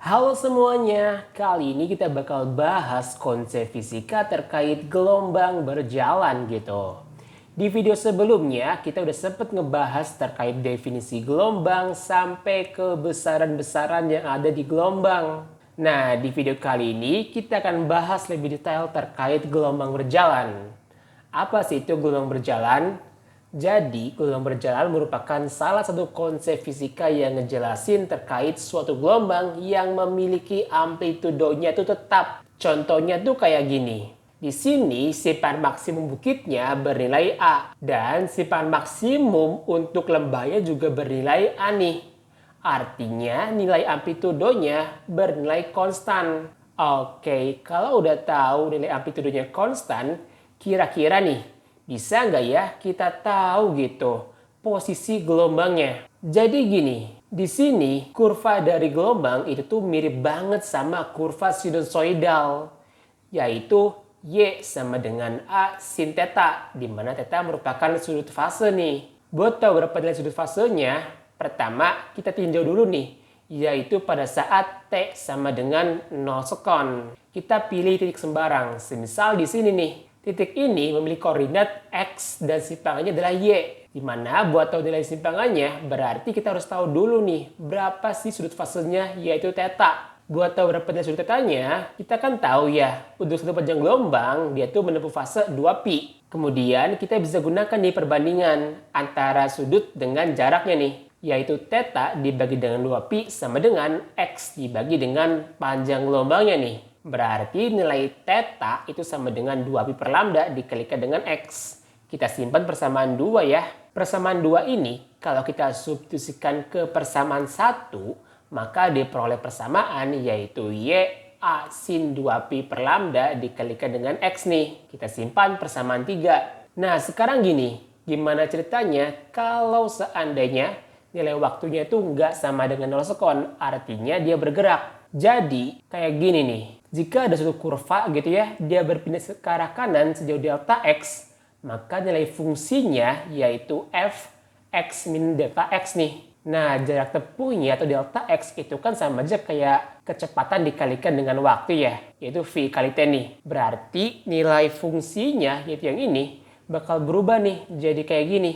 Halo semuanya, kali ini kita bakal bahas konsep fisika terkait gelombang berjalan gitu. Di video sebelumnya kita udah sempet ngebahas terkait definisi gelombang sampai ke besaran-besaran yang ada di gelombang. Nah, di video kali ini kita akan bahas lebih detail terkait gelombang berjalan. Apa sih itu gelombang berjalan? Jadi, gelombang berjalan merupakan salah satu konsep fisika yang ngejelasin terkait suatu gelombang yang memiliki amplitudonya itu tetap. Contohnya tuh kayak gini. Di sini simpanan maksimum bukitnya bernilai A dan simpanan maksimum untuk lembahnya juga bernilai A nih. Artinya nilai amplitudonya bernilai konstan. Oke, kalau udah tahu nilai amplitudonya konstan, kira-kira nih bisa nggak ya kita tahu gitu posisi gelombangnya? Jadi gini, di sini kurva dari gelombang itu tuh mirip banget sama kurva sinusoidal, yaitu Y sama dengan A sin theta, di mana theta merupakan sudut fase nih. Buat tahu berapa nilai sudut fasenya, pertama kita tinjau dulu nih, yaitu pada saat T sama dengan 0 sekon. Kita pilih titik sembarang, semisal di sini nih. Titik ini memiliki koordinat X dan simpangannya adalah Y. Dimana buat tahu nilai simpangannya, berarti kita harus tahu dulu nih, berapa sih sudut fasenya, yaitu theta. Buat tahu berapa nilai sudut tetanya, kita kan tahu ya, untuk satu panjang gelombang, dia tuh menempuh fase 2pi. Kemudian kita bisa gunakan nih perbandingan antara sudut dengan jaraknya nih, yaitu theta dibagi dengan 2pi sama dengan X dibagi dengan panjang gelombangnya nih. Berarti nilai theta itu sama dengan 2pi per lambda dikalikan dengan X. Kita simpan persamaan 2 ya. Persamaan 2 ini kalau kita substitusikan ke persamaan 1, maka diperoleh persamaan yaitu Y A sin 2pi per lambda dikalikan dengan X nih. Kita simpan persamaan 3. Nah sekarang gini, gimana ceritanya kalau seandainya nilai waktunya itu nggak sama dengan 0 sekon, artinya dia bergerak. Jadi kayak gini nih. Jika ada suatu kurva gitu ya, dia berpindah ke arah kanan sejauh delta X, maka nilai fungsinya yaitu f x min delta X nih. Nah, jarak tempuhnya atau delta X itu kan sama aja kayak kecepatan dikalikan dengan waktu ya, yaitu V kali T nih. Berarti nilai fungsinya, yaitu yang ini, bakal berubah nih, jadi kayak gini.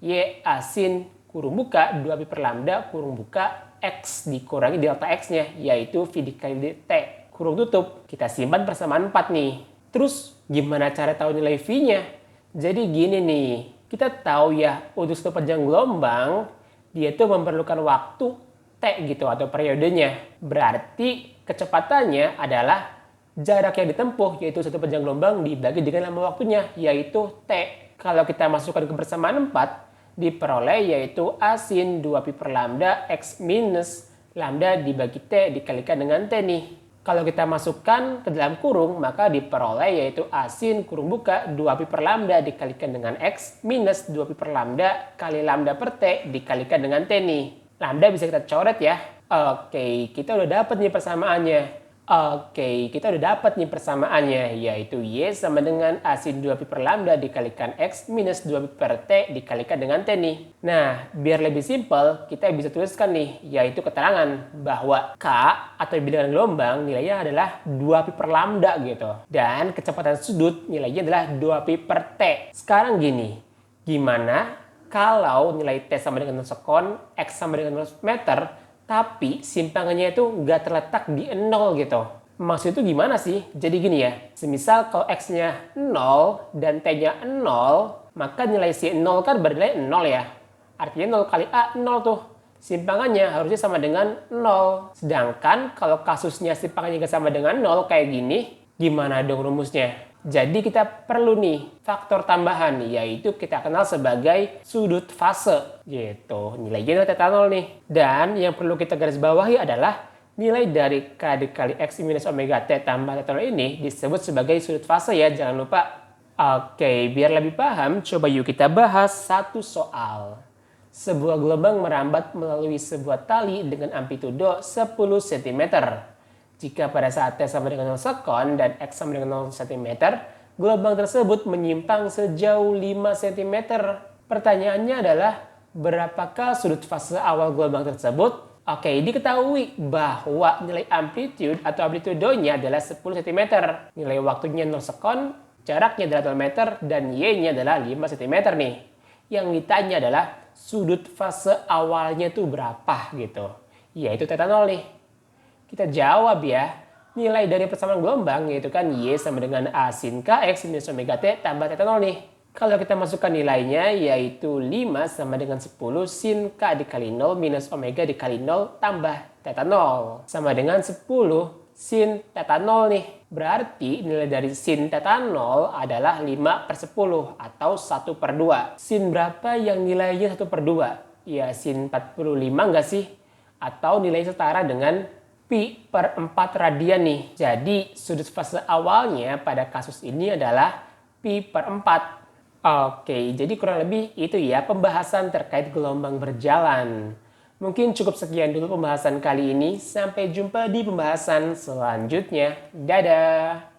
Y asin kurung buka 2pi per lambda kurung buka X dikurangi delta X-nya, yaitu V dikali T. Kurung tutup, kita simpan persamaan 4 nih. Terus gimana cara tahu nilai V-nya? Jadi gini nih, kita tahu ya untuk satu panjang gelombang, dia itu memerlukan waktu T gitu atau periodenya. Berarti kecepatannya adalah jarak yang ditempuh, yaitu satu panjang gelombang dibagi dengan lama waktunya, yaitu T. Kalau kita masukkan ke persamaan 4, diperoleh yaitu A sin 2pi per lambda X minus lambda dibagi T dikalikan dengan T nih. Kalau kita masukkan ke dalam kurung, maka diperoleh yaitu A sin kurung buka 2pi per lambda dikalikan dengan X minus 2pi per lambda kali lambda per T dikalikan dengan T nih. Lambda bisa kita coret ya. Oke, kita udah dapat nih persamaannya. Kita udah dapat nih persamaannya, yaitu Y sama dengan A sin 2pi per lambda dikalikan X minus 2pi per T dikalikan dengan T nih. Nah, biar lebih simpel, kita bisa tuliskan nih, yaitu keterangan bahwa K atau bilangan gelombang nilainya adalah 2pi per lambda gitu. Dan kecepatan sudut nilainya adalah 2pi per T. Sekarang gini, gimana kalau nilai T sama dengan 0 sekon, X sama dengan 0 meter, tapi simpangannya itu nggak terletak di 0 gitu. Maksud itu gimana sih? Jadi gini ya, semisal kalau X-nya 0 dan T-nya 0, maka nilai si 0 kan bernilai 0 ya. Artinya 0 kali A, 0 tuh. Simpangannya harusnya sama dengan 0. Sedangkan kalau kasusnya simpangannya nggak sama dengan 0 kayak gini, gimana dong rumusnya? Jadi kita perlu nih faktor tambahan, yaitu kita kenal sebagai sudut fase gitu. Nilainya theta 0 nih. Dan yang perlu kita garis bawahi adalah nilai dari K dikali X minus omega T tambah theta 0 ini disebut sebagai sudut fase ya, jangan lupa. Oke, biar lebih paham, coba yuk kita bahas satu soal. Sebuah gelombang merambat melalui sebuah tali dengan amplitudo 10 cm. Jika pada saat T sama dengan 0 sekon dan X sama dengan 0 cm, gelombang tersebut menyimpang sejauh 5 cm. Pertanyaannya adalah, berapakah sudut fase awal gelombang tersebut? Oke, diketahui bahwa nilai amplitude atau amplitudonya adalah 10 cm. Nilai waktunya 0 sekon, jaraknya adalah 0 meter, dan Y-nya adalah 5 cm nih. Yang ditanya adalah sudut fase awalnya itu berapa gitu. Yaitu θ0 nih. Kita jawab ya. Nilai dari persamaan gelombang yaitu kan Y sama dengan A sin KX minus omega T tambah θ0 nih. Kalau kita masukkan nilainya yaitu 5 sama dengan 10 sin K dikali 0 minus omega dikali 0 tambah θ0. Sama dengan 10 sin θ0 nih. Berarti nilai dari sin θ0 adalah 5/10 atau 1/2. Sin berapa yang nilainya 1/2? Ya sin 45 nggak sih? Atau nilai setara dengan pi/4 radian nih. Jadi sudut fase awalnya pada kasus ini adalah pi/4. Oke, jadi kurang lebih itu ya pembahasan terkait gelombang berjalan. Mungkin cukup sekian dulu pembahasan kali ini. Sampai jumpa di pembahasan selanjutnya. Dadah!